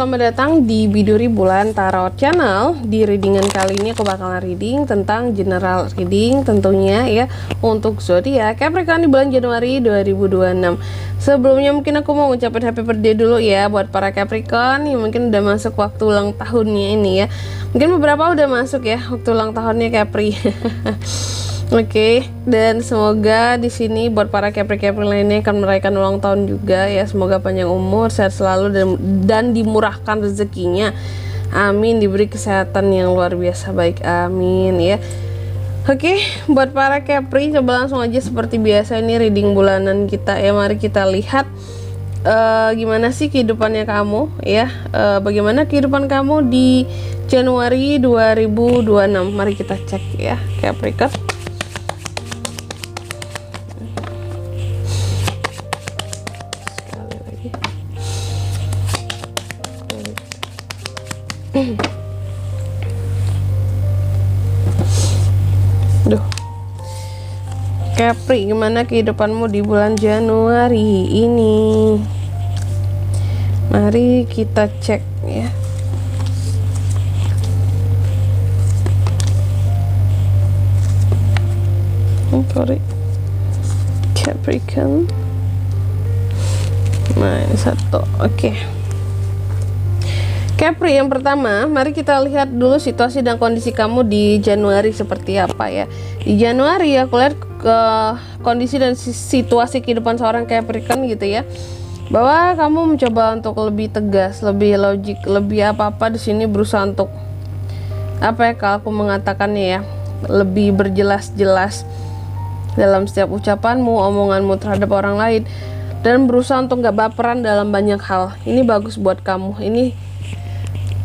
selamat datang di Biduri Bulan Tarot Channel. Di readingan kali ini aku bakalan reading tentang general reading tentunya ya untuk zodiak Capricorn di bulan Januari 2026. Sebelumnya mungkin aku mau ngucapin happy birthday dulu ya buat para Capricorn yang mungkin udah masuk waktu ulang tahunnya ini ya. Mungkin beberapa udah masuk ya waktu ulang tahunnya Capri. Oke, dan semoga di sini buat para Capri-Capri lainnya akan merayakan ulang tahun juga ya. Semoga panjang umur, sehat selalu dan dimurahkan rezekinya. Amin, diberi kesehatan yang luar biasa baik. Amin ya. Oke, buat para Capri coba langsung aja seperti biasa ini reading bulanan kita ya. Mari kita lihat gimana sih kehidupannya kamu ya. Bagaimana kehidupan kamu di Januari 2026. Mari kita cek ya Capricorn. Duh, Capri, gimana kehidupanmu di bulan Januari ini? Mari kita cek ya. Sorry, Capricorn. Nah, ini satu, oke. Capri, yang pertama, mari kita lihat dulu situasi dan kondisi kamu di Januari seperti apa ya. Di Januari aku lihat ke kondisi dan situasi kehidupan seorang Capricorn gitu ya. Bahwa kamu mencoba untuk lebih tegas, lebih logik, lebih apa-apa di sini berusaha untuk apa ya kalau aku mengatakannya ya, lebih berjelas-jelas dalam setiap ucapanmu, omonganmu terhadap orang lain, dan berusaha untuk gak baperan dalam banyak hal. Ini bagus buat kamu. Ini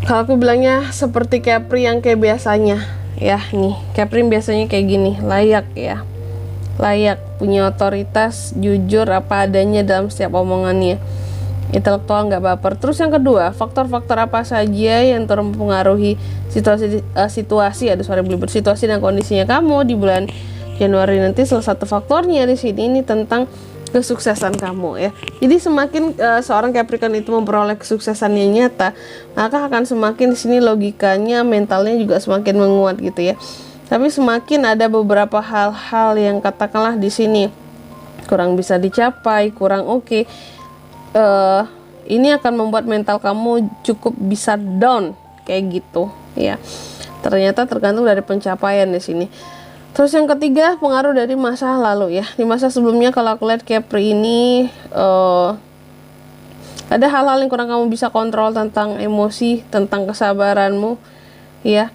kalau aku bilangnya seperti Capri yang kayak biasanya ya. Nih Capri biasanya kayak gini, layak ya, layak, punya otoritas, jujur apa adanya dalam setiap omongannya, intelektual nggak baper. Terus yang kedua, faktor-faktor apa saja yang turut mempengaruhi situasi dan kondisinya kamu di bulan Januari nanti. Salah satu faktornya di sini ini tentang kesuksesan kamu ya. Jadi semakin seorang Capricorn itu memperoleh kesuksesan yang nyata, maka akan semakin di sini logikanya, mentalnya juga semakin menguat gitu ya. Tapi semakin ada beberapa hal-hal yang katakanlah di sini kurang bisa dicapai, kurang oke, ini akan membuat mental kamu cukup bisa down kayak gitu ya. Ternyata tergantung dari pencapaian di sini. Terus yang ketiga, pengaruh dari masa lalu ya. Di masa sebelumnya kalau aku lihat Capri ini ada hal-hal yang kurang kamu bisa kontrol tentang emosi, tentang kesabaranmu ya.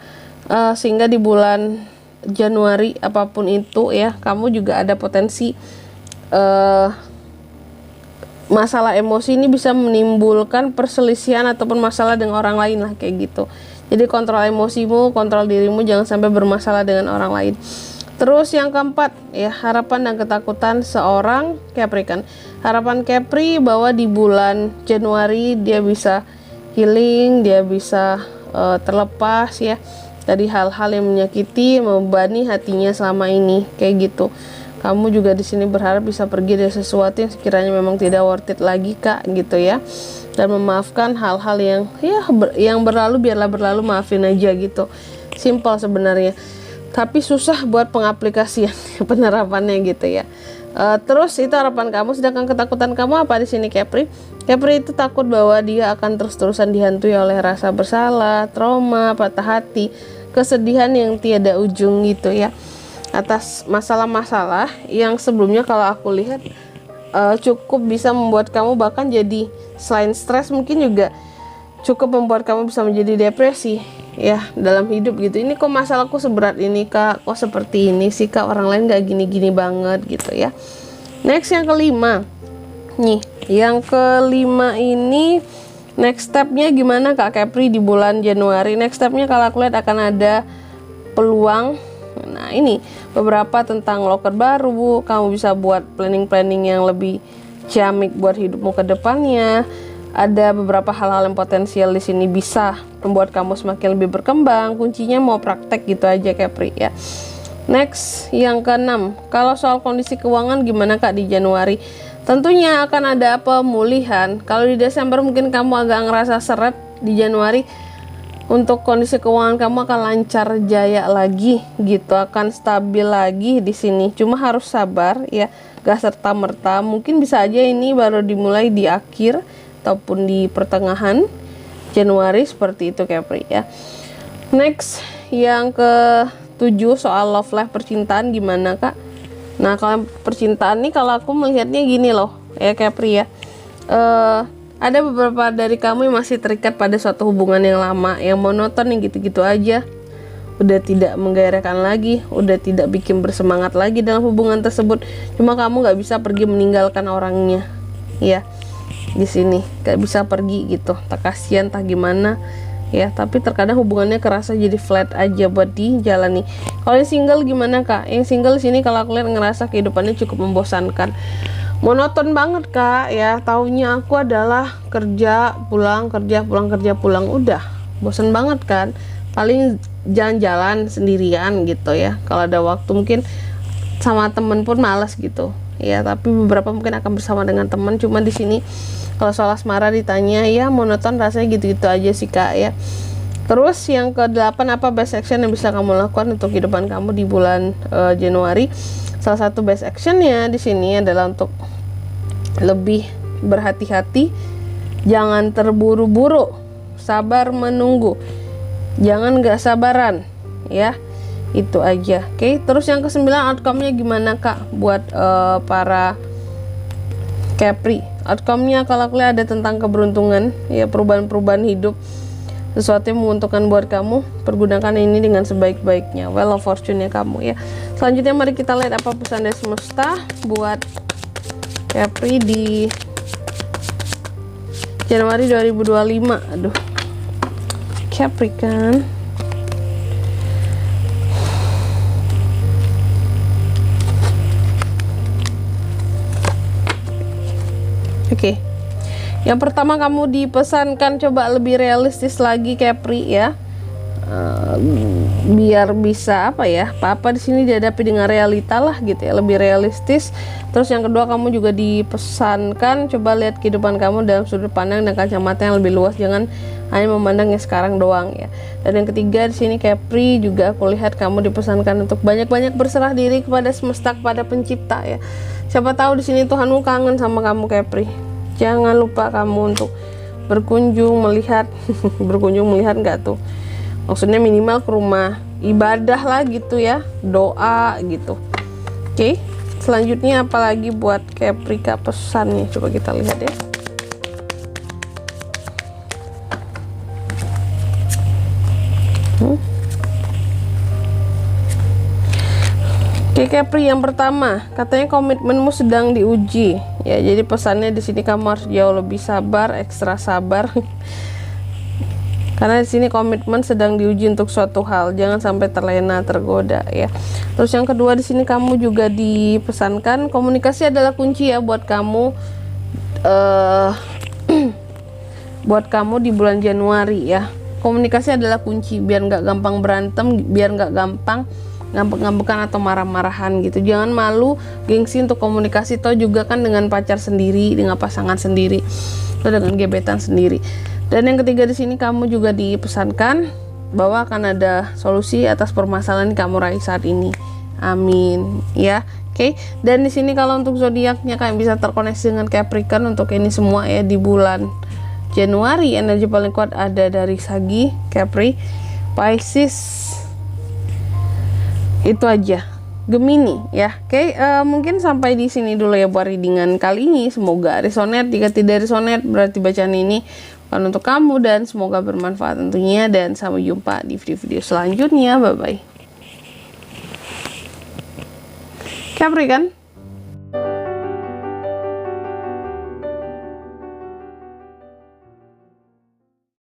Sehingga di bulan Januari apapun itu ya, kamu juga ada potensi masalah emosi ini bisa menimbulkan perselisihan ataupun masalah dengan orang lain lah kayak gitu. Jadi kontrol emosimu, kontrol dirimu, jangan sampai bermasalah dengan orang lain. Terus yang keempat ya, harapan dan ketakutan seorang Capricorn. Harapan Capri bahwa di bulan Januari dia bisa healing, dia bisa terlepas ya dari hal-hal yang menyakiti, membebani hatinya selama ini kayak gitu. Kamu juga di sini berharap bisa pergi dari sesuatu yang sekiranya memang tidak worth it lagi kak gitu ya. Dan memaafkan hal-hal yang ya yang berlalu biarlah berlalu, maafin aja gitu. Simple sebenarnya. Tapi susah buat pengaplikasian penerapannya gitu ya. Terus itu harapan kamu, sedangkan ketakutan kamu apa di sini Capri? Capri itu takut bahwa dia akan terus-terusan dihantui oleh rasa bersalah, trauma, patah hati, kesedihan yang tiada ujung gitu ya. Atas masalah-masalah yang sebelumnya kalau aku lihat cukup bisa membuat kamu bahkan jadi selain stres mungkin juga cukup membuat kamu bisa menjadi depresi ya dalam hidup gitu. Ini kok masalahku seberat ini kak, kok seperti ini sih kak, orang lain gak gini-gini banget gitu ya. Next yang kelima nih, yang kelima ini next stepnya gimana kak Capri di bulan Januari? Next stepnya kalau aku lihat akan ada peluang. Nah ini beberapa tentang loker baru, kamu bisa buat planning-planning yang lebih ciamik buat hidupmu ke depannya. Ada beberapa hal-hal yang potensial di sini bisa membuat kamu semakin lebih berkembang. Kuncinya mau praktek gitu aja Capri ya. Next yang keenam, kalau soal kondisi keuangan gimana kak di Januari? Tentunya akan ada pemulihan. Kalau di Desember mungkin kamu agak ngerasa seret di Januari untuk kondisi keuangan kamu akan lancar jaya lagi gitu, akan stabil lagi di sini. Cuma harus sabar ya, gak serta-merta. Mungkin bisa aja ini baru dimulai di akhir ataupun di pertengahan Januari, seperti itu Capri ya. Next, yang ke-7 soal love life, percintaan gimana Kak? Nah, kalau percintaan nih, kalau aku melihatnya gini loh ya Capri ya. Ada beberapa dari kamu yang masih terikat pada suatu hubungan yang lama, yang monoton, yang gitu-gitu aja. Udah tidak menggairahkan lagi, udah tidak bikin bersemangat lagi dalam hubungan tersebut. Cuma kamu nggak bisa pergi meninggalkan orangnya, ya. Di sini nggak bisa pergi gitu, tak kasihan, tak gimana, ya. Tapi terkadang hubungannya kerasa jadi flat aja buat dijalani. Kalau yang single gimana Kak? Yang single di sini kalau aku lihat ngerasa kehidupannya cukup membosankan. Monoton banget Kak ya, taunya aku adalah kerja pulang, kerja pulang, kerja pulang, udah bosen banget kan. Paling jalan-jalan sendirian gitu ya, kalau ada waktu mungkin sama temen pun males gitu ya, tapi beberapa mungkin akan bersama dengan teman. Cuma di sini kalau soal asmara ditanya ya monoton, rasanya gitu-gitu aja sih Kak ya. Terus yang ke-8, apa best action yang bisa kamu lakukan untuk kehidupan kamu di bulan Januari? Salah satu best actionnya di sini adalah untuk lebih berhati-hati, jangan terburu-buru, sabar menunggu, jangan gak sabaran ya, itu aja. Oke, terus yang ke-9, outcome-nya gimana Kak buat para Capri? Outcome-nya kalau aku lihat ada tentang keberuntungan ya, perubahan-perubahan hidup, sesuatu yang menguntungkan buat kamu. Pergunakan ini dengan sebaik-baiknya, well of fortune-nya kamu ya. Selanjutnya mari kita lihat apa pesan dari semesta buat Capri di Januari 2025. Aduh, Capri kan. Oke. Yang pertama, kamu dipesankan coba lebih realistis lagi Capri ya. Biar bisa apa di sini dihadapi dengan realita lah gitu ya, lebih realistis. Terus yang kedua, kamu juga dipesankan coba lihat kehidupan kamu dalam sudut pandang dan kacamata yang lebih luas, jangan hanya memandang yang sekarang doang ya. Dan yang ketiga di sini Capri juga aku lihat kamu dipesankan untuk banyak-banyak berserah diri kepada semesta, kepada pencipta ya. Siapa tahu di sini Tuhanmu kangen sama kamu Capri. Jangan lupa kamu untuk berkunjung melihat berkunjung melihat nggak tuh, maksudnya minimal ke rumah ibadah lah gitu ya, doa gitu. Oke, selanjutnya apalagi buat Capri Kak pesannya, coba kita lihat ya. Oke Capri, yang pertama katanya komitmenmu sedang diuji ya, jadi pesannya di sini kamu harus jauh lebih sabar, ekstra sabar karena di sini komitmen sedang diuji untuk suatu hal, jangan sampai terlena, tergoda ya. Terus yang kedua di sini kamu juga dipesankan komunikasi adalah kunci ya buat kamu buat kamu di bulan Januari ya. Komunikasi adalah kunci biar nggak gampang berantem, biar nggak gampang ngambek-ngambekan atau marah-marahan gitu. Jangan malu, gengsi untuk komunikasi, toh juga kan dengan pacar sendiri, dengan pasangan sendiri, atau dengan gebetan sendiri. Dan yang ketiga di sini kamu juga dipesankan bahwa akan ada solusi atas permasalahan yang kamu raih saat ini. Amin ya. Oke. Dan di sini kalau untuk zodiaknya kalian bisa terkoneksi dengan Capricorn untuk ini semua ya di bulan Januari. Energi paling kuat ada dari Sagi, Capri, Pisces. Itu aja. Gemini ya. Oke, mungkin sampai di sini dulu ya buat readingan kali ini. Semoga resonate. Jika tidak resonate berarti bacaan ini bukan untuk kamu, dan semoga bermanfaat tentunya, dan sampai jumpa di video-video selanjutnya. Bye bye. Capri kan?